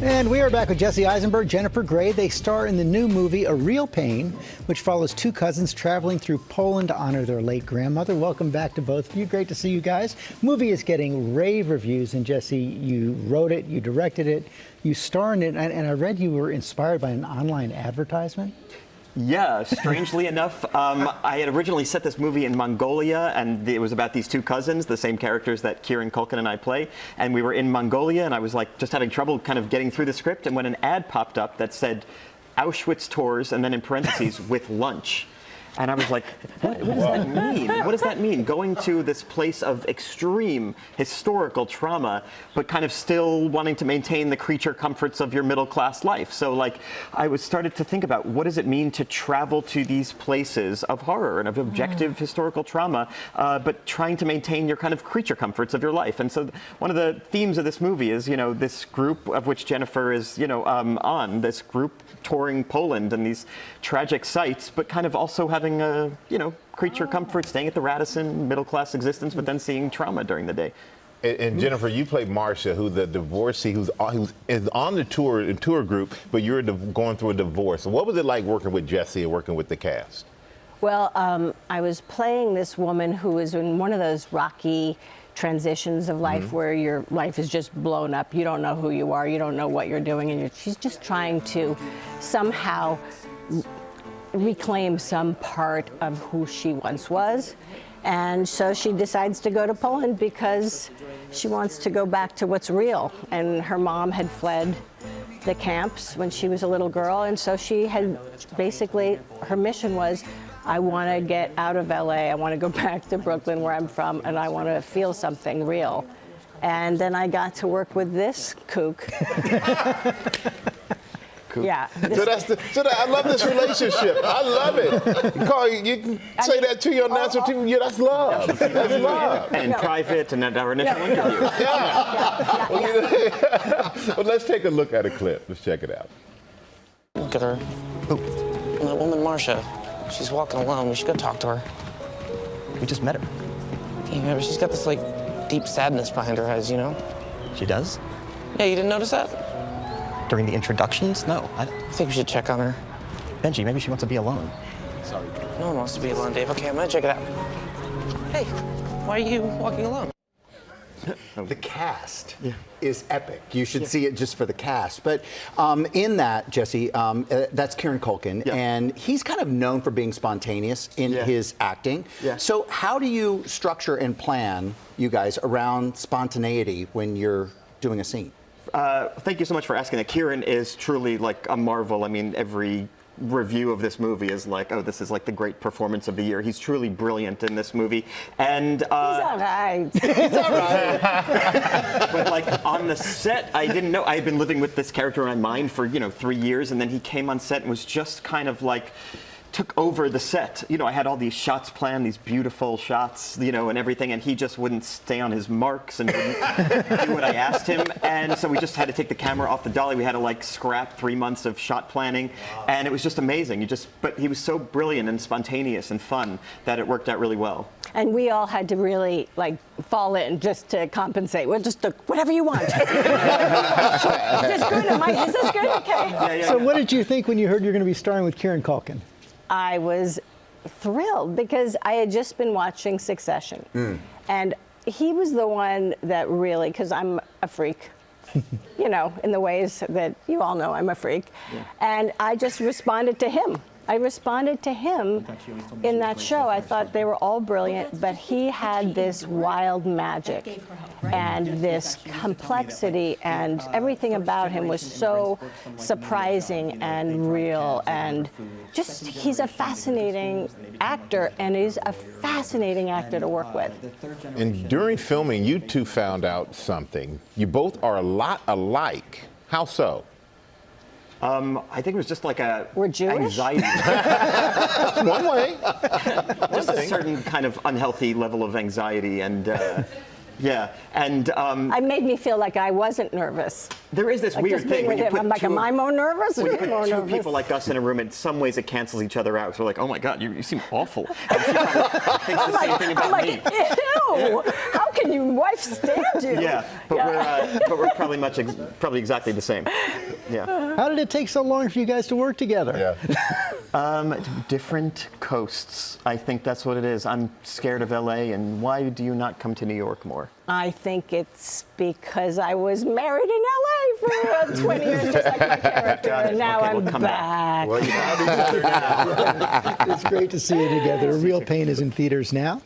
And we are back with Jesse Eisenberg, Jennifer Grey. They star in the new movie A Real Pain, which follows two cousins traveling through Poland to honor their late grandmother. Welcome back to both of you. Great to see you guys. Movie is getting rave reviews, and Jesse, you wrote it, you directed it, you star in it, and I read you were inspired by an online advertisement. Yeah, strangely enough, I had originally set this movie in Mongolia, and it was about these two cousins, the same characters that Kieran Culkin and I play, and we were in Mongolia, and I was like just having trouble kind of getting through the script, and when an ad popped up that said Auschwitz tours, and then in parentheses, with lunch. And I was like, what does that mean? What does that mean? Going to this place of extreme historical trauma, but kind of still wanting to maintain the creature comforts of your middle-class life. So like, I started to think about what does it mean to travel to these places of horror and of objective historical trauma, but trying to maintain your kind of creature comforts of your life. And so one of the themes of this movie is, you know, this group of which Jennifer is, you know, on, this group touring Poland and these tragic sites, but kind of also having a, you know, creature comfort, staying at the Radisson, middle-class existence, but then seeing trauma during the day. And Jennifer, you play Marcia, who's the divorcee, who is on the tour group, but you're going through a divorce. What was it like working with Jesse and working with the cast? Well, I was playing this woman who was in one of those rocky transitions of life where your life is just blown up. You don't know who you are, you don't know what you're doing, and she's just trying to somehow reclaim some part of who she once was. And so she decides to go to Poland because she wants to go back to what's real. And her mom had fled the camps when she was a little girl, and so she had basically, her mission was, I want to get out of LA, I want to go back to Brooklyn where I'm from, and I want to feel something real. And then I got to work with this kook. Yeah. I love this relationship. I love it. Carl, you can say that to your national team. Yeah, that's love. That's love. And in private, and at our initial interview. Well, let's take a look at a clip. Let's check it out. Look at her. Who? That woman, Marcia. She's walking alone. We should go talk to her. We just met her. Yeah, remember, she's got this, like, deep sadness behind her eyes, you know? She does? Yeah, you didn't notice that? During the introductions? No. I think we should check on her. Benji, maybe she wants to be alone. Sorry. No one wants to be alone, Dave. Okay, I'm gonna check it out. Hey, why are you walking alone? The cast is epic. You should see it just for the cast. But in that, Jesse, that's Kieran Culkin, and he's kind of known for being spontaneous in his acting. So how do you structure and plan, you guys, around spontaneity when you're doing a scene? Thank you so much for asking that. Kieran is truly like a marvel. I mean, every review of this movie is like, oh, this is like the great performance of the year. He's truly brilliant in this movie. And he's all right. He's all right. But like on the set, I didn't know. I had been living with this character in my mind for, you know, 3 years, and then he came on set and was just kind of like took over the set. You know, I had all these shots planned, these beautiful shots, you know, and everything, and he just wouldn't stay on his marks and wouldn't do what I asked him. And so we just had to take the camera off the dolly. We had to like scrap 3 months of shot planning, and it was just amazing. But he was so brilliant and spontaneous and fun that it worked out really well. And we all had to really like fall in just to compensate. We'll just whatever you want. Is this good? Is this good? Okay. So what did you think when you heard you're going to be starring with Kieran Culkin? I was thrilled because I had just been watching Succession. And he was the one that really, because I'm a freak, you know, in the ways that you all know I'm a freak. And I just responded to him. I responded to him in that show. I thought they were all brilliant, but he had this wild magic and this complexity, and everything about him was so surprising and real, and just, he's a fascinating actor, and he's a fascinating actor to work with. And during filming, you two found out something. You both are a lot alike. How so? I think it was just like a We're Jewish? anxiety. One way. Just a certain kind of unhealthy level of anxiety, and yeah, and it made me feel like I wasn't nervous. There is this like weird just thing being when with you him. put I'm like, am I more nervous? when Or you you put more two nervous? people like us in a room, in some ways it cancels each other out. So we're like, oh my God, you seem awful. And she kind of thinks the same thing about me. Ew! How can your wife stand you? Yeah, but we're probably probably exactly the same. Yeah. How did it take so long for you guys to work together? Yeah. Different coasts. I think that's what it is. I'm scared of LA, and why do you not come to New York more? I think it's because I was married in LA for 20 years, just like my character, and now Okay, I'm we'll come back. Well, you have each other now. It's great to see you together. A Real Pain is in theaters now.